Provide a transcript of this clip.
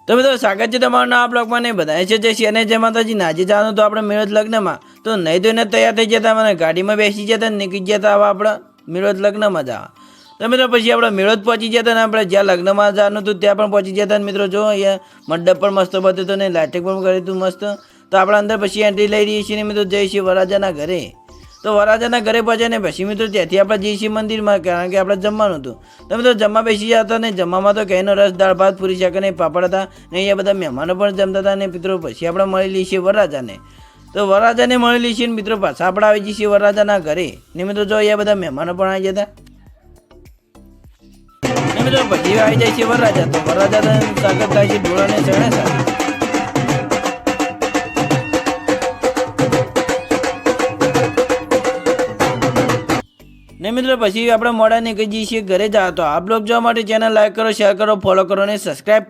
તો મિત્રો સ્વાગત છે તમારું નવા બ્લોગમાં ને બધાય છે જે છે અને જે માતાજી નાજે જવાનું તો આપણે મિરોજ લગ્નમાં તો નહીં તો એને તૈયાર થઈ જતા મને ગાડીમાં બેસી જતા નીકળી જતા હવે આપણે મિરોજ લગ્નમાં જવા તો મિત્રો પછી આપણે મિરોજ પહોંચી જતા ને આપણે જ્યાં લગ્નમાં જવાનું હતું ત્યાં પણ પહોંચી જતા ને મિત્રો જો અહીંયા મંડપ પણ મસ્ત બત્યું હતું ને લાઇટિંગ પણ કર્યું હતું મસ્ત તો આપણે અંદર પછી એન્ટ્રી લઈ રહીએ છીએ ને મિત્રો જઈએ છીએ વરરાજાના ઘરે તો વરરાજાના ઘરે પહોંચ્યા ને પછી મિત્રો ત્યાંથી આપણે જઈએ છીએ મંદિરમાં કારણ કે આપણે જમવાનું હતું તો મિત્રો જમવા બેસી જતા ને જમવામાં તો કઈનો રસ દાળ ભાત પૂરી શાક ને પાપડ હતા ને અહીંયા બધા મહેમાનો પણ જમતા હતા ને મિત્રો પછી આપણે મળી લઈએ છીએ વરરાજાને તો વરરાજાને મળી લઈએ છીએ ને મિત્રો પાછા આપણે આવી જઈએ છીએ વરરાજાના ઘરે ને મિત્રો જો અહીંયા બધા મહેમાનો પણ આવી જતા ને મિત્રો પછી આવી જાય છે વરરાજા તો વરરાજા સ્વાગત થાય છે ઢોળાને ચણે સાથે ને મિત્રો પછી આપણે મોડા નીકળી જઈએ છીએ ઘરે જા તો આ બ્લોગ જોવા માટે ચેનલ લાઈક કરો શેર કરો ફોલો કરો અને સબસ્ક્રાઈબ